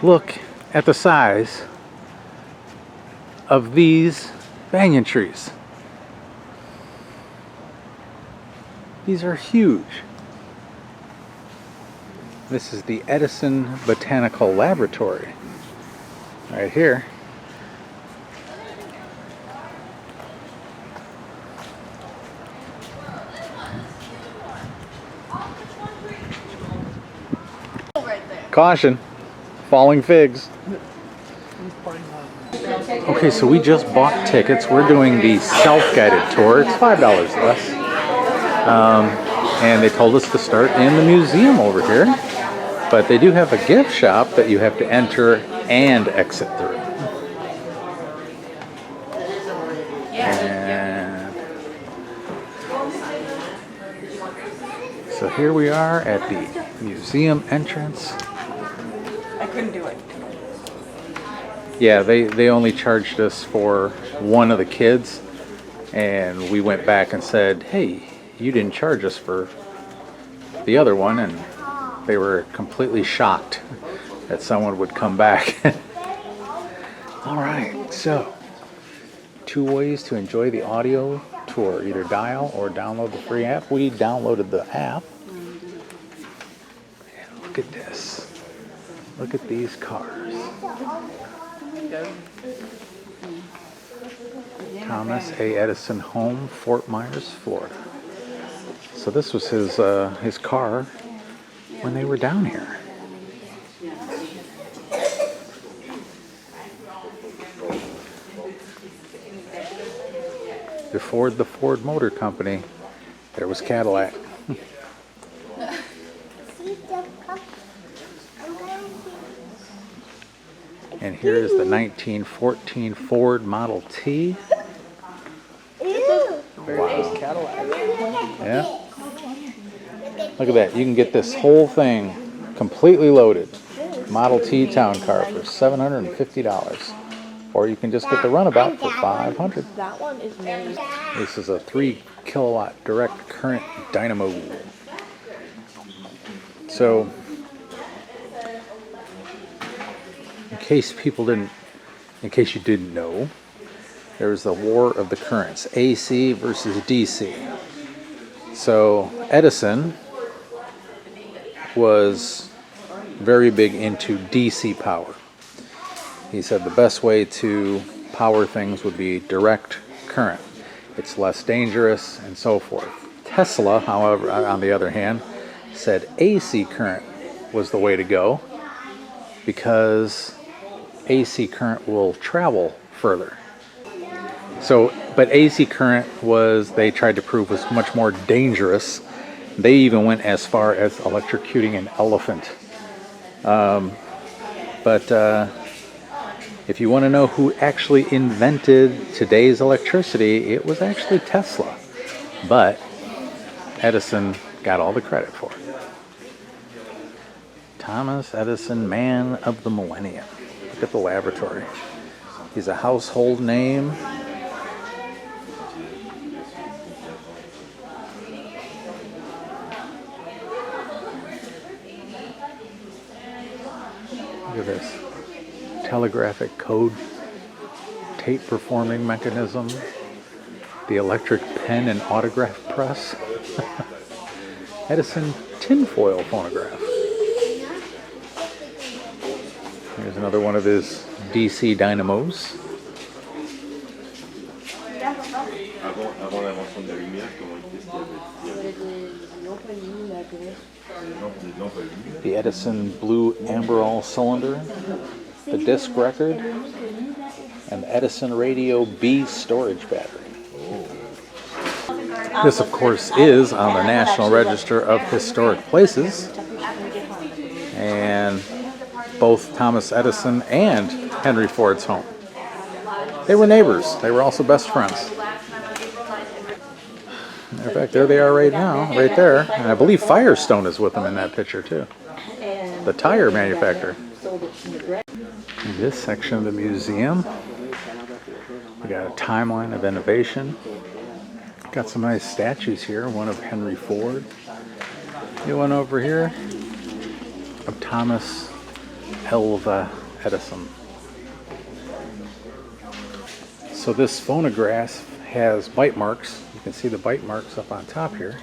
look at the size of these banyan trees. These are huge. This is the Edison Botanical Laboratory right here. Caution, falling figs. Okay, so we just bought tickets. We're doing the self-guided tour. It's $5 less. And they told us to start in the museum over here. But they do have a gift shop that you have to enter and exit through. And so here we are at the museum entrance. I couldn't do it. Yeah, they only charged us for one of the kids, and we went back and said, hey, you didn't charge us for the other one, and they were completely shocked that someone would come back. Alright, so 2 ways to enjoy the audio tour, either dial or download the free app. We downloaded the app. And look at this. Look at these cars. Thomas A. Edison home, Fort Myers, Florida. So this was his car when they were down here. Before the Ford Motor Company, there was Cadillac. And here is the 1914 Ford Model T. Wow. Yeah. Look at that. You can get this whole thing completely loaded. Model T town car for $750. Or you can just get the runabout for $500. That one is made. This is a 3 kilowatt direct current dynamo. So, in case you didn't know, there was the war of the currents, AC versus DC. So Edison was very big into DC power. He said the best way to power things would be direct current. It's less dangerous and so forth. Tesla, however, on the other hand, said AC current was the way to go because AC current will travel further. So, but AC current they tried to prove was much more dangerous. They even went as far as electrocuting an elephant. If you want to know who actually invented today's electricity, it was actually Tesla. But Edison got all the credit for it. Thomas Edison, man of the millennium. Look at the laboratory. He's a household name. Look at this. Telegraphic code, tape performing mechanism, the electric pen and autograph press, Edison tinfoil phonograph. Here's another one of his DC dynamos. The Edison blue amberol cylinder, the disc record, and the Edison Radio B storage battery. This, of course, is on the National Register of Historic Places, and both Thomas Edison and Henry Ford's home. They were neighbors. They were also best friends. In fact, there they are right now, right there. And I believe Firestone is with them in that picture, too. The tire manufacturer. In this section of the museum, we got a timeline of innovation. Got some nice statues here. One of Henry Ford. The one over here of Thomas Elva Edison. So this phonograph has bite marks. You can see the bite marks up on top here.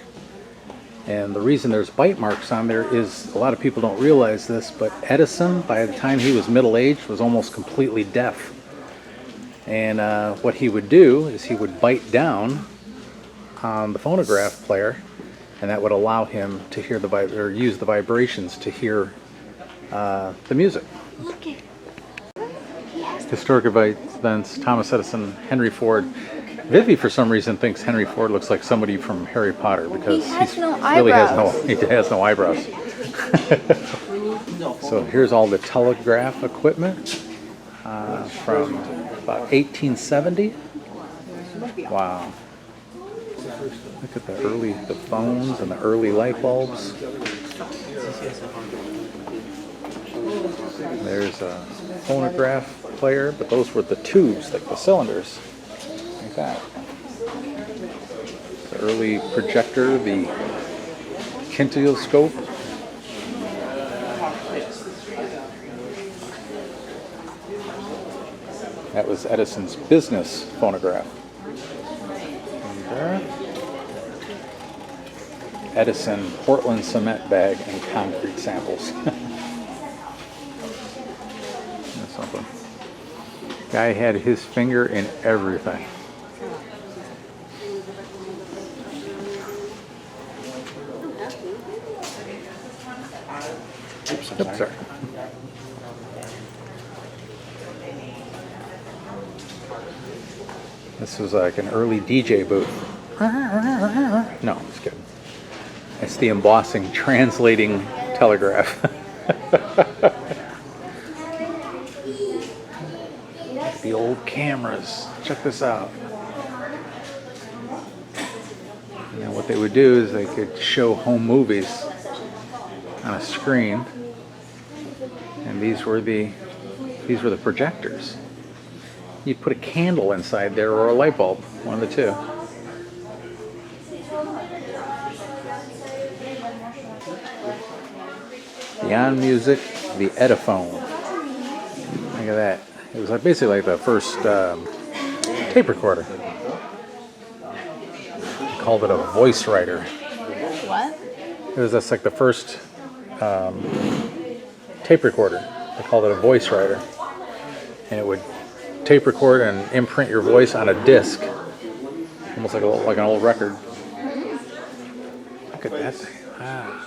And the reason there's bite marks on there is, a lot of people don't realize this, but Edison, by the time he was middle-aged, was almost completely deaf. And what he would do is he would bite down on the phonograph player, and that would allow him to hear or use the vibrations to hear the music. Okay. Historic events, Thomas Edison, Henry Ford. Vivi, for some reason, thinks Henry Ford looks like somebody from Harry Potter because He has no really eyebrows. he has no eyebrows. So here's all the telegraph equipment from about 1870. Wow. Look at the phones and the early light bulbs. There's a phonograph player, but those were the tubes, like the cylinders. Like that. The early projector, the kinetoscope. That was Edison's business phonograph. And there. Edison Portland cement bag and concrete samples. That's something. Guy had his finger in everything. Oops, sorry. This was like an early DJ booth. No, I'm just kidding. It's the embossing, translating telegraph. The old cameras. Check this out. And then what they would do is they could show home movies on a screen, and these were the projectors. You'd put a candle inside there or a light bulb, one of the two. Beyond music, the Ediphone. Look at that. It was basically like the first tape recorder. They called it a voice writer. What? It was just like the first tape recorder. They called it a voice writer. And it would tape record and imprint your voice on a disc. Almost like an old record. Look at that thing. Wow.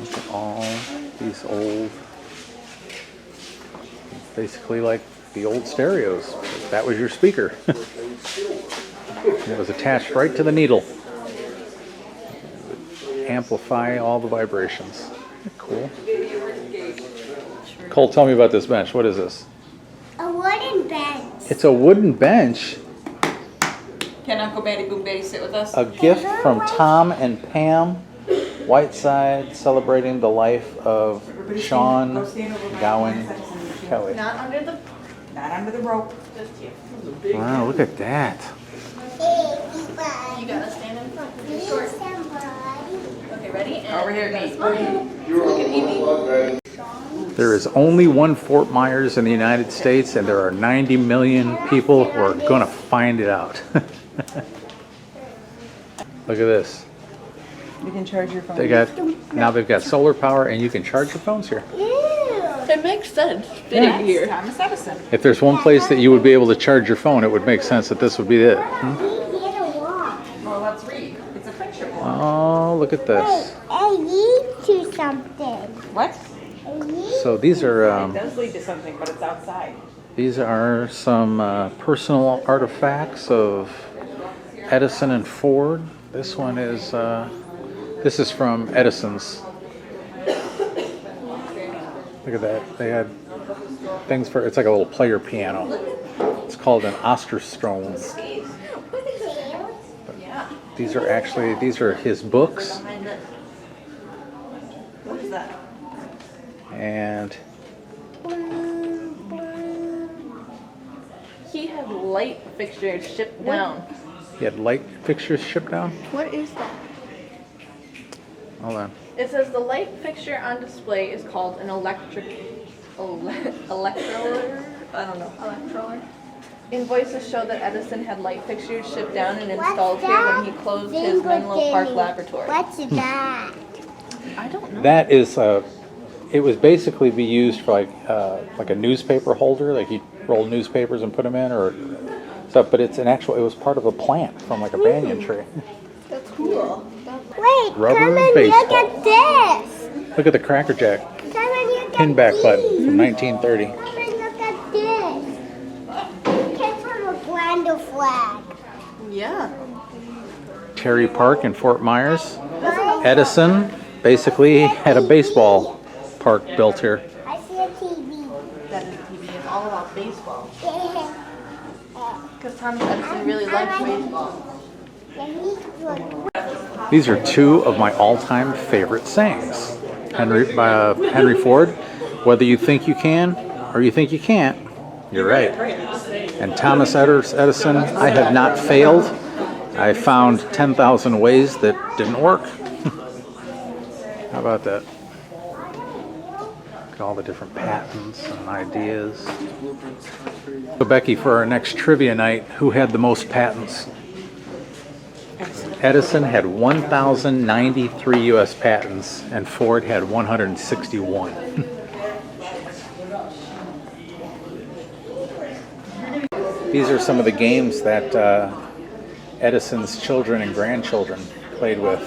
Look at all these old, basically like the old stereos. That was your speaker. It was attached right to the needle. Amplify all the vibrations. Isn't that cool? Cole, tell me about this bench. What is this? A wooden bench. It's a wooden bench. Can Uncle Betty Boo Betty sit with us? A gift from Tom and Pam Whiteside, celebrating the life of Sean Gowan Kelly. Not under the rope. Just here. Wow, look at that. You gotta stand in front. You're short. Okay, ready? And over here, me. Look at Evie. There is only one Fort Myers in the United States, and there are 90 million people who are going to find it out. Look at this. You can charge your phone. They've got solar power, and you can charge your phones here. It makes sense. Yeah, here. Thomas Edison. If there's one place that you would be able to charge your phone, it would make sense that this would be it. Well, let's read. It's a picture book. Oh, look at this. I need to something. What? So these It are does lead to something, but it's outside. some personal artifacts of Edison and Ford. This one is this is from Edison's. Look at that. They had things for, it's like a little player piano. It's called an Osterstrome. Yeah. These are his books. that? And He had light fixtures shipped down. he had light fixtures shipped down. What is that? Hold on. It says the light fixture on display is called an electroller. I don't know. Electroller. Invoices show that Edison had light fixtures shipped down and installed here when he closed his Menlo Park laboratory. What's that? I don't know. That is it was basically be used for like a newspaper holder, like you roll newspapers and put them in, or stuff. But it's an actual. It was part of a plant from like a banyan tree. That's cool. Wait, Rubber come and baseball. look at this. Look at the Cracker Jack Come and look pin at back these. button from 1930. Come and look at this. It came from a Glendale flag. Yeah. Terry Park in Fort Myers. Edison basically had a baseball park built here. I see a TV. That is TV. It's all about baseball. Because Thomas Edison really likes baseball. These are two of my all-time favorite sayings. Henry Ford, whether you think you can or you think you can't, you're right. And Thomas Edison, I have not failed. I found 10,000 ways that didn't work. How about that? Look at all the different patents and ideas. So Becky, for our next trivia night, who had the most patents? Edison had 1,093 U.S. patents, and Ford had 161. These are some of the games that Edison's children and grandchildren played with.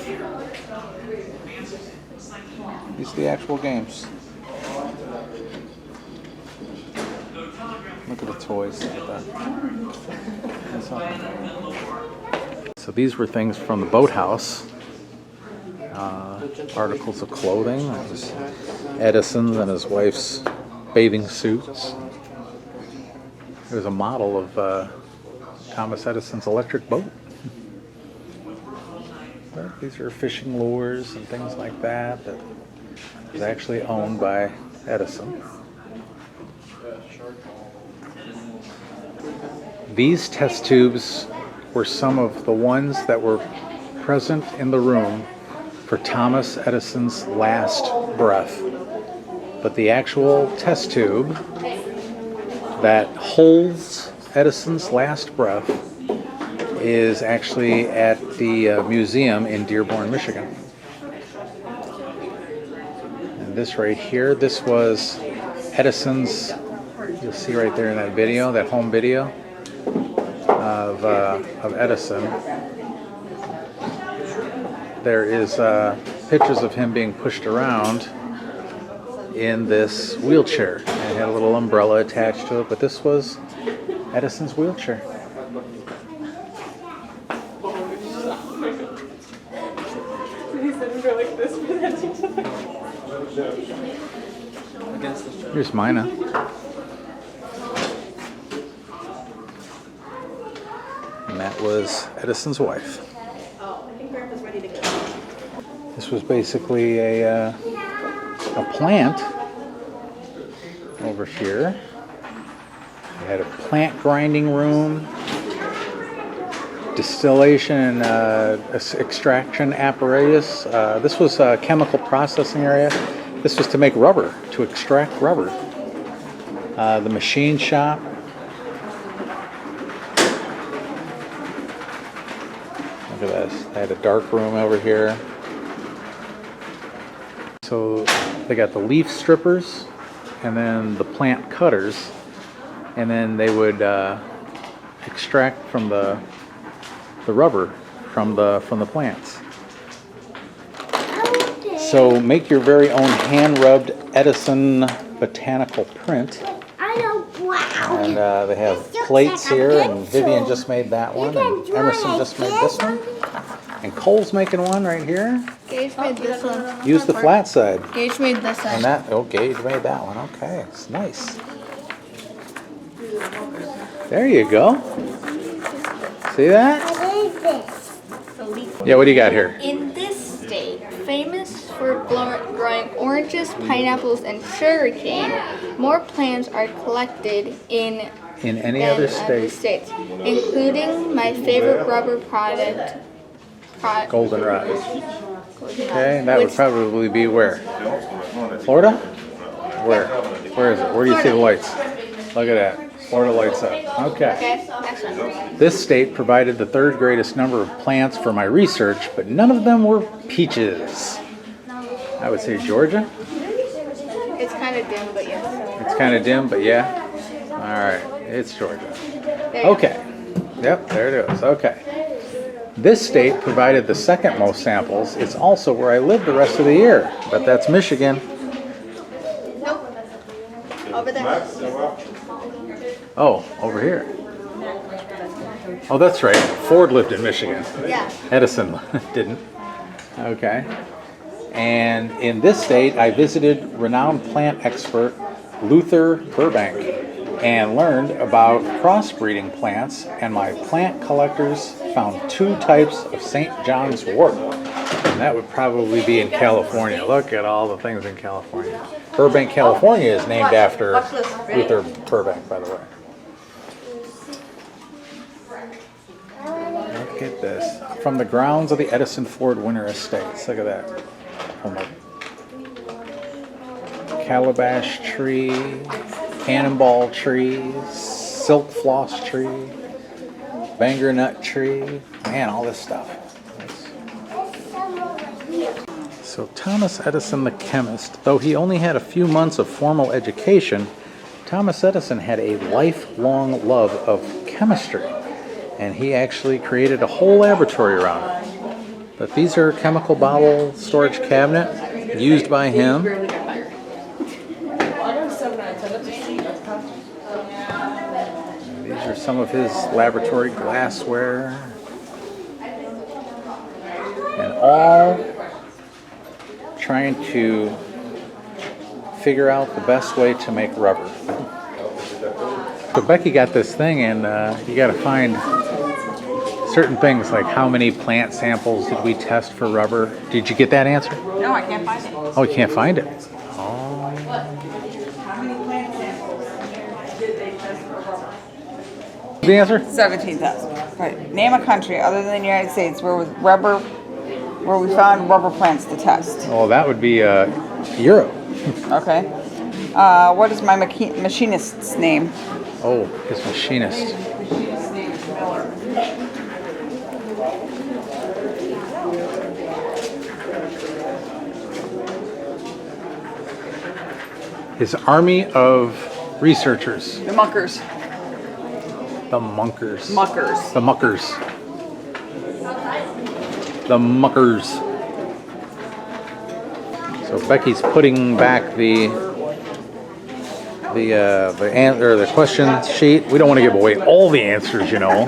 These are the actual games. Look at the toys. Look at that. So these were things from the boathouse. Articles of clothing. That was Edison's and his wife's bathing suits. It was a model of Thomas Edison's electric boat. But these are fishing lures and things like that that was actually owned by Edison. These test tubes were some of the ones that were present in the room for Thomas Edison's last breath. But the actual test tube that holds Edison's last breath is actually at the museum in Dearborn, Michigan. And this right here, this was Edison's, you'll see right there in that video, that home video of Edison. There is pictures of him being pushed around in this wheelchair. And it had a little umbrella attached to it, but this was Edison's wheelchair. Here's Mina. And that was Edison's wife. Oh, I think Grandpa's ready to go. This was basically a plant over here. They had a plant grinding room, distillation and extraction apparatus. This was a chemical processing area. This was to make rubber, to extract rubber. The machine shop. Look at this. They had a dark room over here. So they got the leaf strippers and then the plant cutters, and then they would extract from the rubber from the plants. So make your very own hand-rubbed Edison Botanical print. I don't, wow. And they have This looks plates like a here, and pencil. Vivian just made that You one, can and draw Emerson like just made this this one, and Cole's making one right here. Gage made this one. Use the flat side. Gage made this And one. that, Gage made that one. Okay, it's nice. There you go. See that? What is this? Yeah, what do you got here? In this state, famous for growing orange oranges, pineapples, and sugarcane, more plants are collected in any than other other state. states, including my favorite rubber product, Goldenrod. Okay, and that would which- probably be where? Florida? Where? Where is it? Where do you see the lights? Look at that. Florida lights up. Okay. Okay, next one. This state provided the third greatest number of plants for my research, but none of them were peaches. I would say Georgia. It's kind of dim, but yeah. It's kind of dim, but yeah. All right, it's Georgia. There you Okay. Yep, there it is. Okay. This state provided the second most samples. It's also where I live the rest of the year, but that's Michigan. go. Nope. Over there. Oh, over here. Oh, that's right. Ford lived in Michigan. Yeah. Edison didn't. Okay. And in this state, I visited renowned plant expert Luther Burbank and learned about crossbreeding plants, and my plant collectors found 2 types of St. John's wort. And that would probably be in California. Look at all the things in California. Burbank, California is named after watch this. Ready? Luther Burbank, by the way. Look at this. From the grounds of the Edison Ford Winter Estates. Look at that. From a calabash tree, cannonball tree, silk floss tree, banger nut tree. Man, all this stuff. So Thomas Edison, the chemist, though he only had a few months of formal education, Thomas Edison had a lifelong love of chemistry, and he actually created a whole laboratory around it. But these are chemical bottle storage cabinet used by him. These are some of his laboratory glassware, and all trying to figure out the best way to make rubber. So Becky got this thing, and you got to find certain things like how many plant samples did we test for rubber. Did you get that answer? No, I can't find it. Oh, you can't find it. How many plant samples did they test for rubber? The answer? 17,000. Right. Name a country other than the United States where we found rubber plants to test. Oh, that would be Europe. Okay. What is my machinist's name? Oh, his machinist. Machinist's name is Miller. His army of researchers. The Muckers. The Munkers. Muckers. The Muckers. The Muckers. So Becky's putting back the question sheet. We don't want to give away all the answers, you know.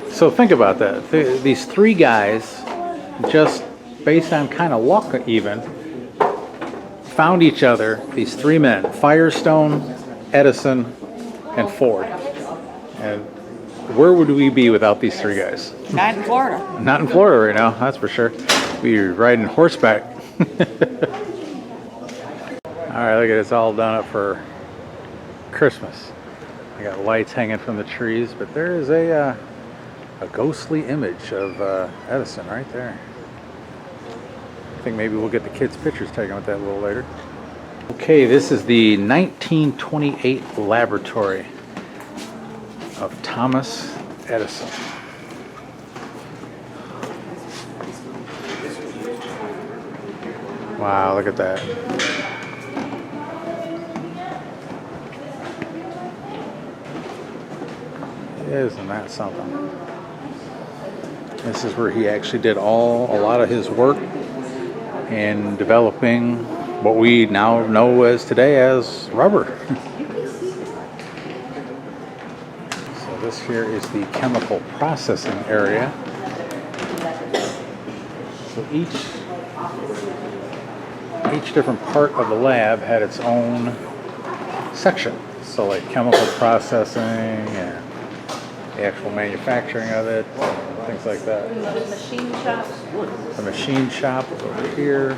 So think about that. These 3 guys, just based on kind of luck even, found each other, these 3 men, Firestone, Edison, and Ford. And where would we be without these 3 guys? Not in Florida. Not in Florida right now, that's for sure. We're riding horseback. Alright, look at it, it's all done up for Christmas. I got lights hanging from the trees, but there is a ghostly image of Edison right there. I think maybe we'll get the kids' pictures taken with that a little later. Okay, this is the 1928 laboratory of Thomas Edison. Wow, look at that. Isn't that something? This is where he actually did a lot of his work in developing what we now know as today as rubber. So this here is the chemical processing area. So each different part of the lab had its own section. So like chemical processing and the actual manufacturing of it, things like that. And the machine shop. The machine shop is over here.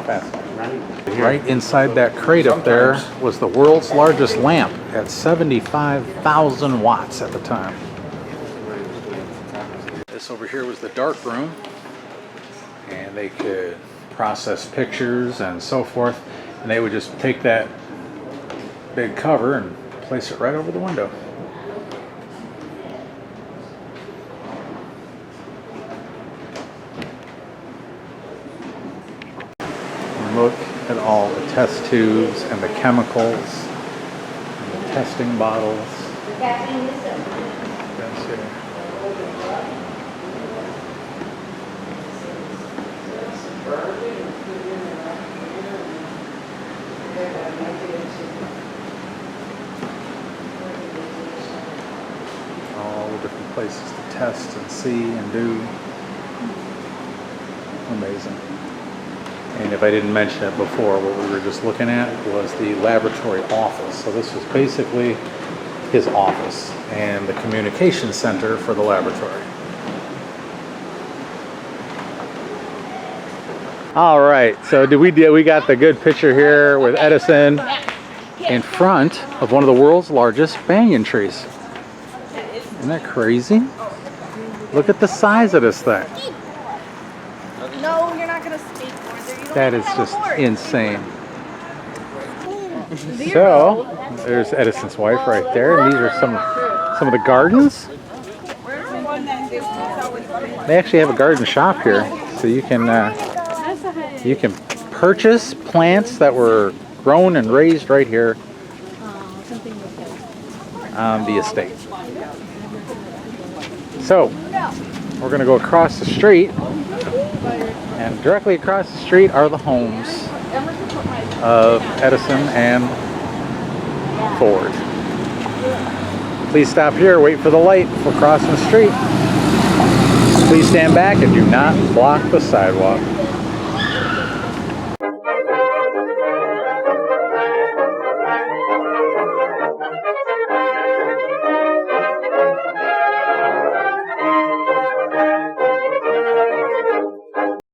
Fascinating. Right inside that crate up there was the world's largest lamp at 75,000 watts at the time. This over here was the dark room, and they could process pictures and so forth, and they would just take that big cover and place it right over the window. Look at all the test tubes and the chemicals and the testing bottles. That's it. All the different places to test and see and do. Amazing. And if I didn't mention it before, what we were just looking at was the laboratory office. So this was basically his office and the communication center for the laboratory. All right, so we got the good picture here with Edison in front of one of the world's largest banyan trees. Isn't that crazy? Look at the size of this thing. No, you're not gonna skateboard there. You don't That even is have just a board. insane. So there's Edison's wife right there, and these are some of the gardens. They actually have a garden shop here, so you can purchase plants that were grown and raised right here on the estate. So we're going to go across the street, and directly across the street are the homes of Edison and Ford. Please stop here, wait for the light before crossing the street. Please stand back and do not block the sidewalk.